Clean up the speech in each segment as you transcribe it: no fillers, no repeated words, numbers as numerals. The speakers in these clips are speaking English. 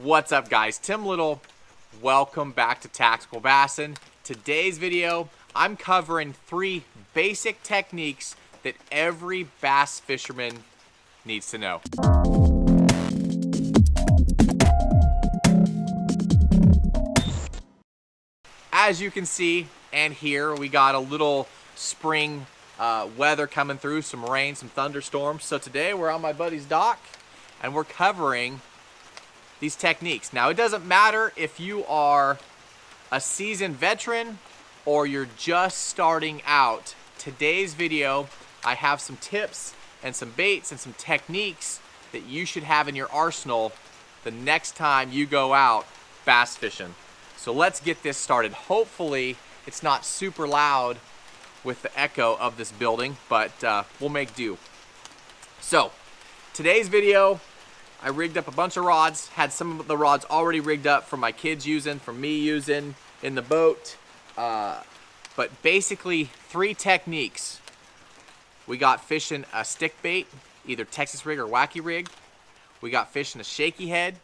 What's up, guys? Tim Little. Welcome back to Tactical Bassin. Today's video, I'm covering 3 basic techniques that every bass fisherman needs to know. As you can see and hear, we got a little spring weather coming through, some rain, some thunderstorms. So today we're on my buddy's dock and we're covering these techniques. Now, it doesn't matter if you are a seasoned veteran or you're just starting out. Today's video, I have some tips and some baits and some techniques that you should have in your arsenal the next time you go out bass fishing. So let's get this started. Hopefully it's not super loud with the echo of this building, but we'll make do. So today's video, I rigged up a bunch of rods, had some of the rods already rigged up from my kids using, from me using in the boat. But basically 3 techniques. We got fishing a stick bait, either Texas rig or Wacky Rig. We got fishing a Shaky Head,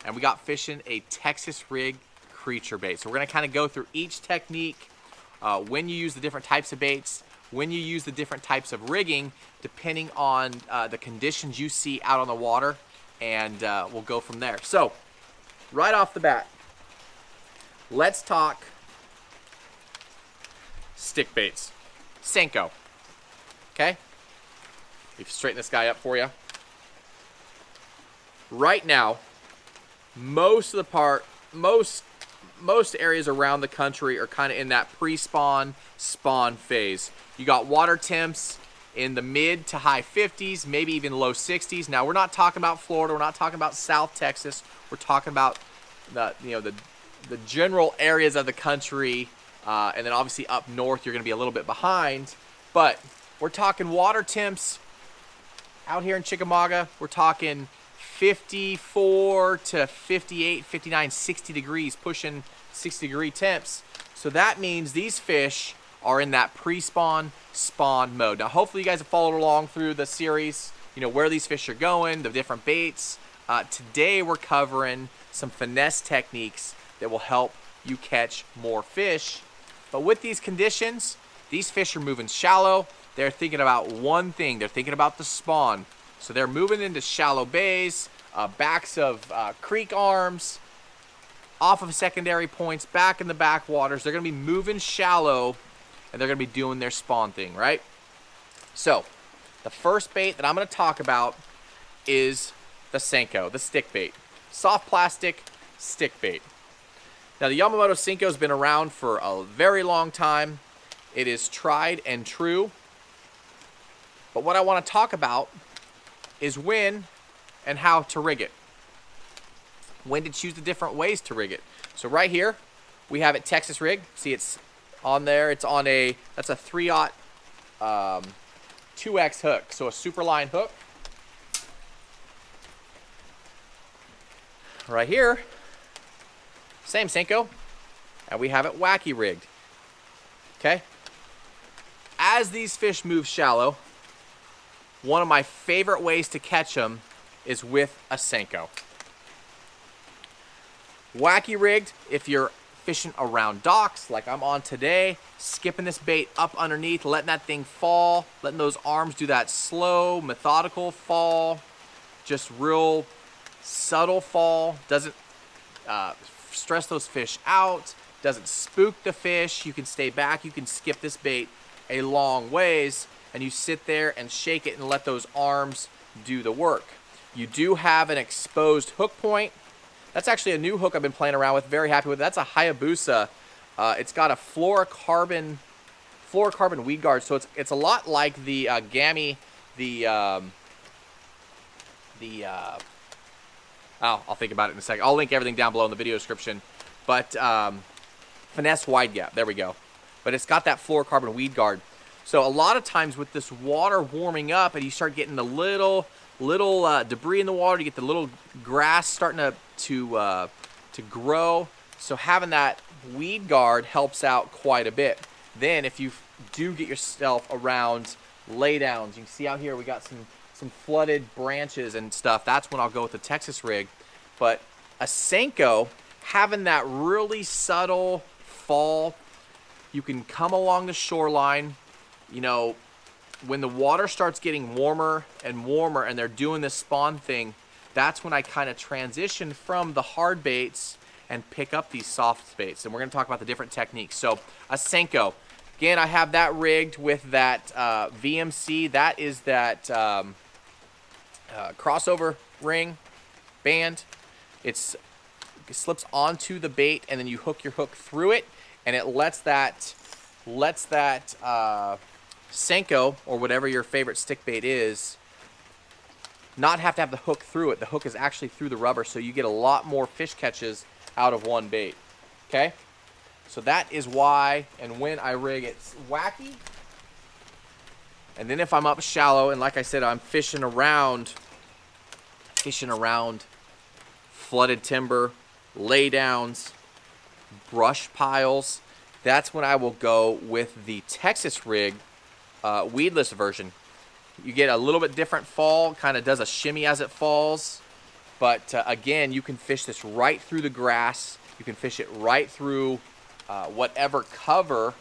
and we got fishing a Texas rig creature bait. So we're gonna kind of go through each technique, when you use the different types of baits, when you use the different types of rigging, depending on the conditions you see out on the water, and we'll go from there. So, right off the bat, let's talk stick baits. Senko. Okay? We've straightened this guy up for you. Right now, most areas around the country are kind of in that pre-spawn, spawn phase. You got water temps in the mid to high 50s, maybe even low 60s. Now, we're not talking about Florida. We're not talking about South Texas. We're talking about the general areas of the country, and then obviously up north, you're going to be a little bit behind. But we're talking water temps out here in Chickamauga. We're talking 54 to 58, 59, 60 degrees, pushing 60-degree temps. So that means these fish are in that pre-spawn, spawn mode. Now, hopefully you guys have followed along through the series, where these fish are going, the different baits. Today we're covering some finesse techniques that will help you catch more fish. But with these conditions, these fish are moving shallow. They're thinking about one thing. They're thinking about the spawn. So they're moving into shallow bays, backs of creek arms, off of secondary points, back in the backwaters. They're going to be moving shallow, and they're going to be doing their spawn thing, right? So the first bait that I'm going to talk about is the Senko, the stick bait. Soft plastic stick bait. Now, the Yamamoto Senko has been around for a very long time. It is tried and true. But what I want to talk about is when and how to rig it. When to choose the different ways to rig it. So right here, we have it Texas rig. See, it's on there. It's on that's a 3/0 2X hook. So a super line hook. Right here, same Senko, and we have it Wacky rigged. Okay? As these fish move shallow, one of my favorite ways to catch them is with a Senko. Wacky rigged, if you're fishing around docks like I'm on today, skipping this bait up underneath, letting that thing fall, letting those arms do that slow, methodical fall, just real subtle fall, doesn't stress those fish out, doesn't spook the fish. You can stay back, you can skip this bait a long ways, and you sit there and shake it and let those arms do the work. You do have an exposed hook point. That's actually a new hook I've been playing around with, very happy with it. That's a Hayabusa. It's got a fluorocarbon weed guard, so it's a lot like the Gammy, I'll think about it in a second. I'll link everything down below in the video description. But finesse wide gap, there we go. But it's got that fluorocarbon weed guard. So a lot of times with this water warming up and you start getting the little debris in the water, you get the little grass starting to grow. So having that weed guard helps out quite a bit. Then if you do get yourself around laydowns, you can see out here we got some flooded branches and stuff. That's when I'll go with the Texas rig. But a Senko, having that really subtle fall, you can come along the shoreline, you know, when the water starts getting warmer and warmer and they're doing this spawn thing, that's when I kind of transition from the hard baits and pick up these soft baits. And we're going to talk about the different techniques. So a Senko, again, I have that rigged with that VMC. That is that crossover ring band. It slips onto the bait, and then you hook your hook through it, and it lets that Senko, or whatever your favorite stick bait is, not have to have the hook through it. The hook is actually through the rubber, so you get a lot more fish catches out of one bait. Okay? So that is why and when I rig it wacky. And then if I'm up shallow, and like I said, I'm fishing around flooded timber, laydowns, brush piles, that's when I will go with the Texas rig weedless version. You get a little bit different fall, kind of does a shimmy as it falls, but again, you can fish this right through the grass. You can fish it right through whatever cover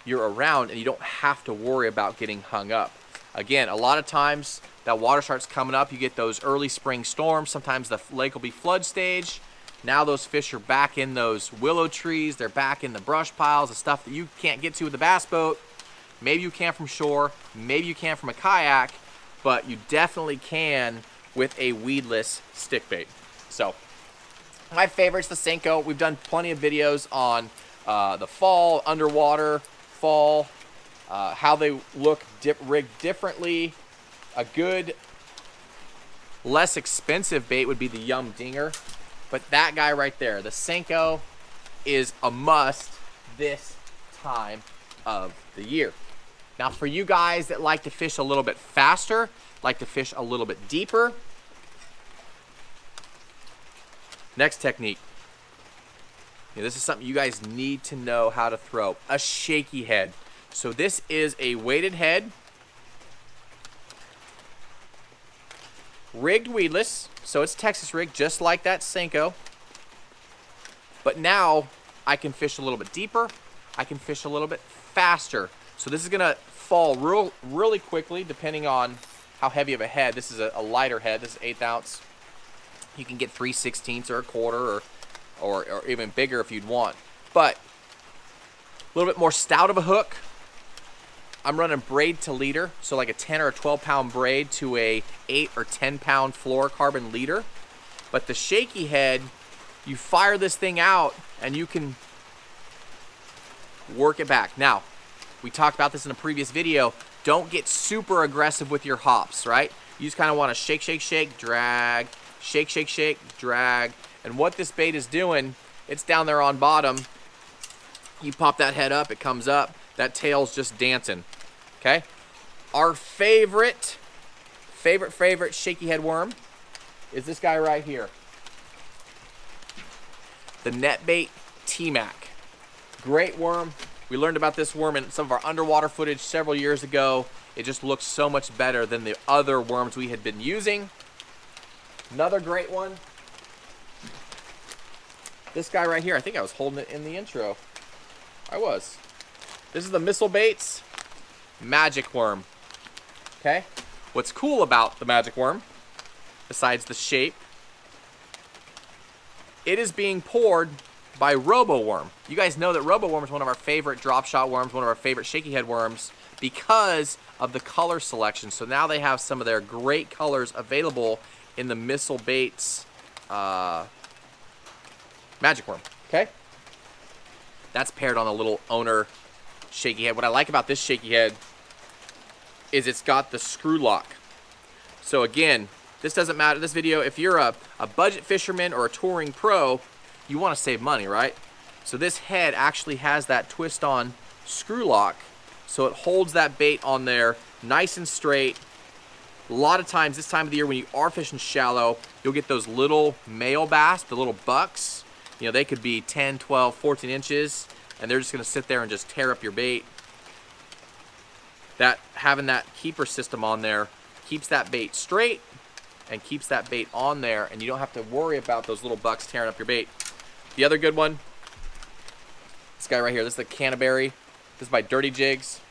you're around, and you don't have to worry about getting hung up. Again, a lot of times that water starts coming up, you get those early spring storms. Sometimes the lake will be flood stage. Now those fish are back in those willow trees. They're back in the brush piles, the stuff that you can't get to with the bass boat. Maybe you can from shore, maybe you can from a kayak, but you definitely can with a weedless stick bait. So my favorite's the Senko. We've done plenty of videos on the fall, underwater, fall, how they look rigged differently. A good, less expensive bait would be the Yum Dinger, but that guy right there, the Senko, is a must this time of the year. Now for you guys that like to fish a little bit faster, like to fish a little bit deeper, next technique. This is something you guys need to know how to throw. A shaky head. So this is a weighted head, rigged weedless. So it's Texas rig, just like that Senko. But now I can fish a little bit deeper. I can fish a little bit faster. So this is gonna fall really quickly, depending on how heavy of a head. This is a lighter head. This is 1/8 ounce. You can get 3/16 or a quarter, or even bigger if you'd want. But a little bit more stout of a hook. I'm running braid to leader, so like a 10 or a 12 pound braid to a 8 or 10 pound fluorocarbon leader. But the shaky head, you fire this thing out and you can work it back. Now, we talked about this in a previous video. Don't get super aggressive with your hops, right? You just kind of want to shake, shake, shake, drag, shake, shake, shake, drag. And what this bait is doing, it's down there on bottom. You pop that head up, it comes up. That tail's just dancing, okay? Our favorite shaky head worm is this guy right here. The NetBait T-Mac. Great worm. We learned about this worm in some of our underwater footage several years ago. It just looks so much better than the other worms we had been using. Another great one. This guy right here, I think I was holding it in the intro. I was. This is the Missile Baits Magic Worm. Okay? What's cool about the Magic Worm, besides the shape, it is being poured by Robo Worm. You guys know that Robo Worm is one of our favorite drop shot worms, one of our favorite shaky head worms, because of the color selection. So now they have some of their great colors available in the Missile Baits Magic Worm. Okay? That's paired on a little owner shaky head. What I like about this shaky head is it's got the screw lock. So again, this doesn't matter. This video, if you're a budget fisherman or a touring pro, you want to save money, right? So this head actually has that twist on screw lock, so it holds that bait on there nice and straight. A lot of times this time of the year when you are fishing shallow, you'll get those little male bass, the little bucks. You know, they could be 10, 12, 14 inches, and they're just going to sit there and just tear up your bait. Having that keeper system on there keeps that bait straight, and keeps that bait on there, and you don't have to worry about those little bucks tearing up your bait. The other good one, this guy right here, this is the Canterbury. This is by Dirty Jigs.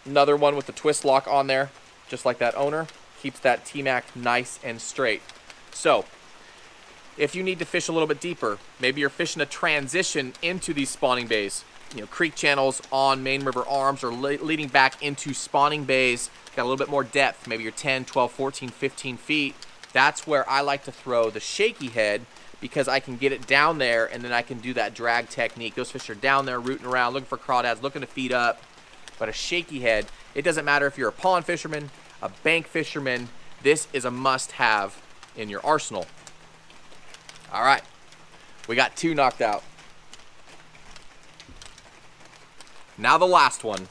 Another one with the twist lock on there, just like that owner. Keeps that T-Mac nice and straight. So, if you need to fish a little bit deeper, maybe you're fishing a transition into these spawning bays, you know, creek channels on main river arms or leading back into spawning bays, got a little bit more depth, maybe you're 10, 12, 14, 15 feet, that's where I like to throw the shaky head, because I can get it down there and then I can do that drag technique. Those fish are down there rooting around, looking for crawdads, looking to feed up. But a shaky head, it doesn't matter if you're a pond fisherman, a bank fisherman, this is a must-have in your arsenal. All right, we got 2 knocked out. Now the last one.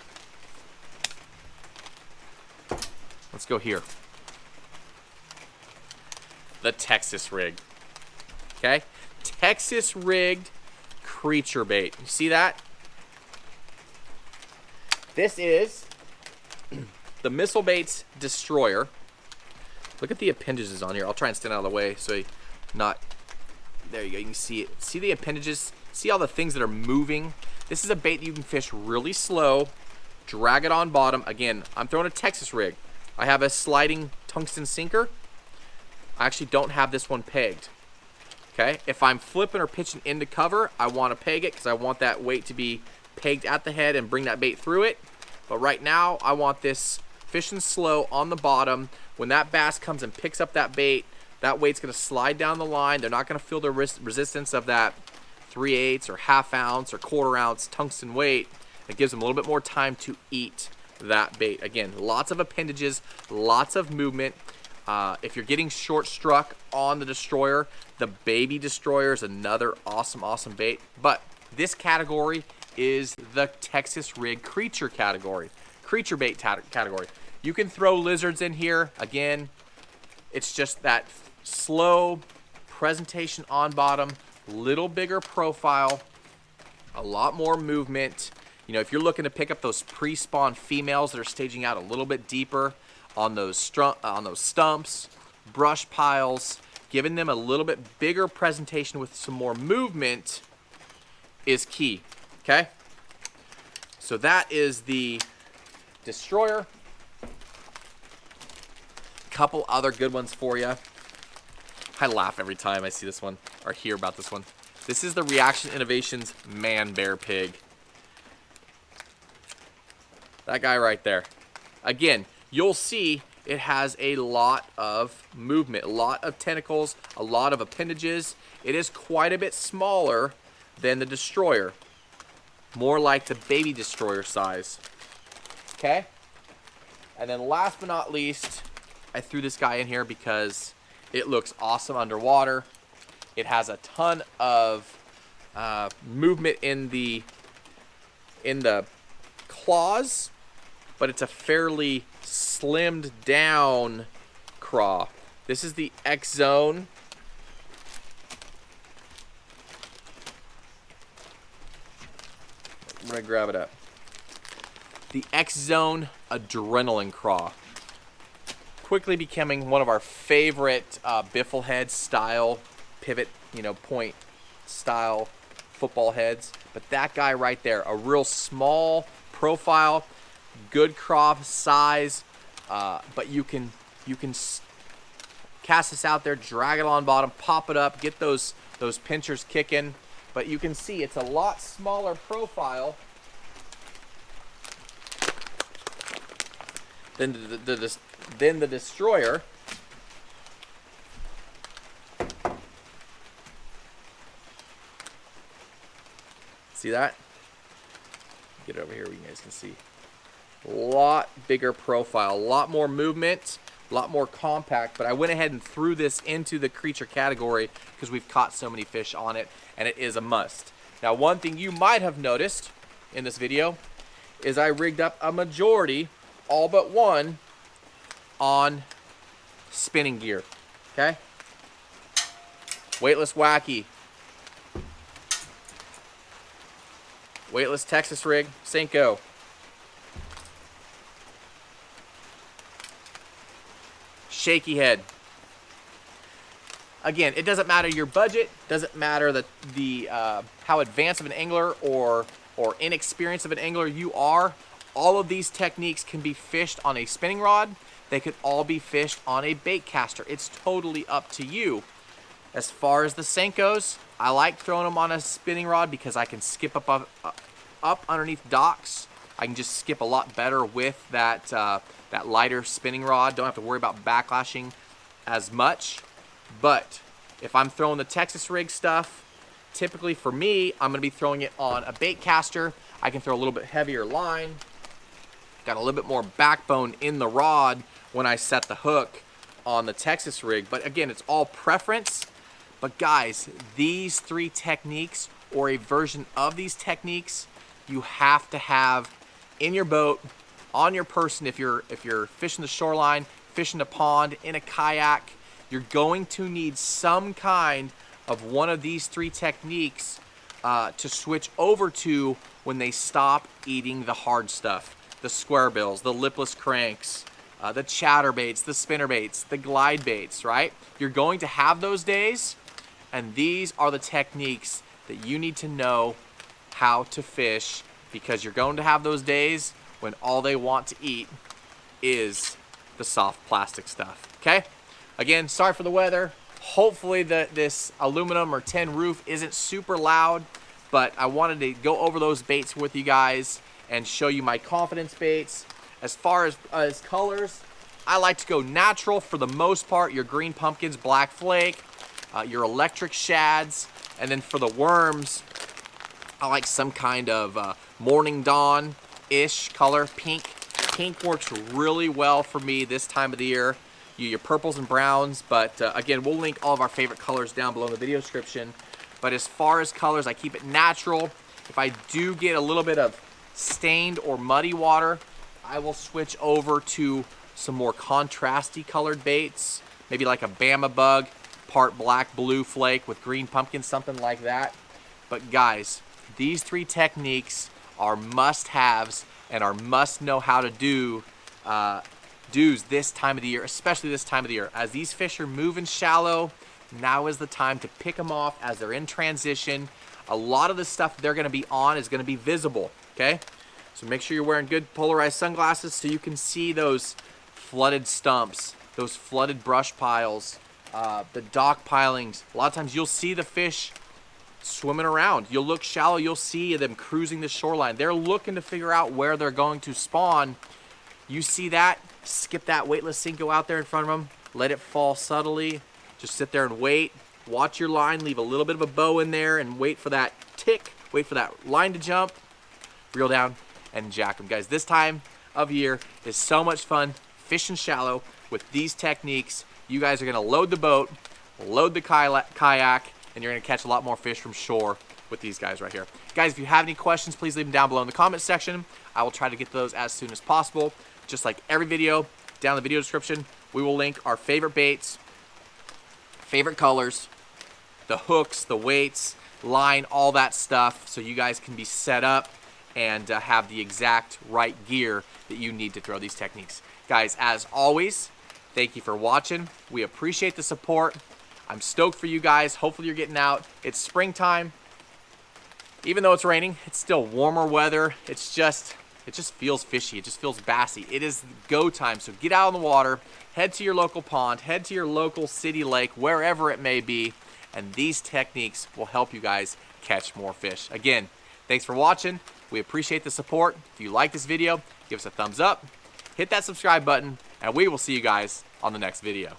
Let's go here. The Texas rig. Okay? Texas rigged creature bait. You see that? This is the Missile Baits Destroyer. Look at the appendages on here. I'll try and stand out of the way so you're not... There you go. You can see it. See the appendages? See all the things that are moving? This is a bait that you can fish really slow, drag it on bottom. Again, I'm throwing a Texas rig. I have a sliding tungsten sinker. I actually don't have this one pegged. Okay? If I'm flipping or pitching into cover, I want to peg it because I want that weight to be pegged at the head and bring that bait through it. But right now, I want this fishing slow on the bottom. When that bass comes and picks up that bait, that weight's going to slide down the line. They're not going to feel the resistance of that 3/8 or ½ ounce or ¼ ounce tungsten weight. It gives them a little bit more time to eat that bait. Again, lots of appendages, lots of movement. If you're getting short struck on the Destroyer, the Baby Destroyer is another awesome bait. But this category is the Texas rig creature category, creature bait category. You can throw lizards in here. Again, it's just that slow presentation on bottom, little bigger profile, a lot more movement. You know, if you're looking to pick up those pre-spawn females that are staging out a little bit deeper on those stumps, brush piles, giving them a little bit bigger presentation with some more movement is key. Okay? So that is the Destroyer. Couple other good ones for you. I laugh every time I see this one or hear about this one. This is the Reaction Innovations Man Bear Pig. That guy right there. Again, you'll see it has a lot of movement, a lot of tentacles, a lot of appendages. It is quite a bit smaller than the Destroyer. More like the Baby Destroyer size. Okay? And then last but not least, I threw this guy in here because it looks awesome underwater. It has a ton of movement in the claws, but it's a fairly slimmed down craw. This is the X Zone. I'm gonna grab it up. The X Zone Adrenaline Craw. Quickly becoming one of our favorite biffle head style, pivot, point style football heads. But that guy right there, a real small profile, good craw size, but you can cast this out there, drag it on bottom, pop it up, get those pinchers kicking. But you can see it's a lot smaller profile than the Destroyer. See that? Get it over here where you guys can see. A lot bigger profile, a lot more movement, a lot more compact, but I went ahead and threw this into the creature category because we've caught so many fish on it, and it is a must. Now, one thing you might have noticed in this video is I rigged up a majority, all but one, on spinning gear, okay? Weightless Wacky. Weightless Texas rig, Senko. Shaky head. Again, it doesn't matter your budget, doesn't matter how advanced of an angler or inexperienced of an angler you are. All of these techniques can be fished on a spinning rod. They could all be fished on a bait caster. It's totally up to you. As far as the Senkos, I like throwing them on a spinning rod because I can skip up underneath docks. I can just skip a lot better with that lighter spinning rod. Don't have to worry about backlashing as much. But if I'm throwing the Texas rig stuff, typically for me, I'm going to be throwing it on a bait caster. I can throw a little bit heavier line. Got a little bit more backbone in the rod when I set the hook on the Texas rig. But again, it's all preference. But guys, these 3 techniques or a version of these techniques, you have to have in your boat, on your person. If you're fishing the shoreline, fishing a pond, in a kayak, you're going to need some kind of one of these 3 techniques to switch over to when they stop eating the hard stuff. The square bills, the lipless cranks, the chatterbaits, the spinnerbaits, the glide baits, right? You're going to have those days, and these are the techniques that you need to know how to fish, because you're going to have those days when all they want to eat is the soft plastic stuff, okay? Again, sorry for the weather. Hopefully this aluminum or tin roof isn't super loud, but I wanted to go over those baits with you guys and show you my confidence baits. As far as colors, I like to go natural for the most part. Your green pumpkins, black flake, your electric shads, and then for the worms, I like some kind of morning dawn-ish color. Pink. Pink works really well for me this time of the year. Your purples and browns, but again, we'll link all of our favorite colors down below in the video description. But as far as colors, I keep it natural. If I do get a little bit of stained or muddy water, I will switch over to some more contrasty colored baits, maybe like a Bama bug, part black blue flake with green pumpkin, something like that. But guys, these 3 techniques are must-haves and are must-know how to do do's this time of the year, especially this time of the year. As these fish are moving shallow, now is the time to pick them off as they're in transition. A lot of the stuff they're going to be on is going to be visible, okay? So make sure you're wearing good polarized sunglasses so you can see those flooded stumps, those flooded brush piles, the dock pilings. A lot of times you'll see the fish swimming around. You'll look shallow, you'll see them cruising the shoreline. They're looking to figure out where they're going to spawn. You see that, skip that weightless Senko out there in front of them, let it fall subtly, just sit there and wait, watch your line, leave a little bit of a bow in there and wait for that tick, wait for that line to jump, reel down and jack them. Guys, this time of year is so much fun fishing shallow with these techniques. You guys are going to load the boat, load the kayak, and you're going to catch a lot more fish from shore with these guys right here. Guys, if you have any questions, please leave them down below in the comment section. I will try to get to those as soon as possible. Just like every video, down in the video description, we will link our favorite baits, favorite colors, the hooks, the weights, line, all that stuff, so you guys can be set up and have the exact right gear that you need to throw these techniques. Guys, as always, thank you for watching. We appreciate the support. I'm stoked for you guys. Hopefully you're getting out. It's springtime. Even though it's raining, it's still warmer weather. It just feels fishy. It just feels bassy. It is go time. So get out on the water, head to your local pond, head to your local city lake, wherever it may be, and these techniques will help you guys catch more fish. Again, thanks for watching. We appreciate the support. If you like this video, give us a thumbs up, hit that subscribe button, and we will see you guys on the next video.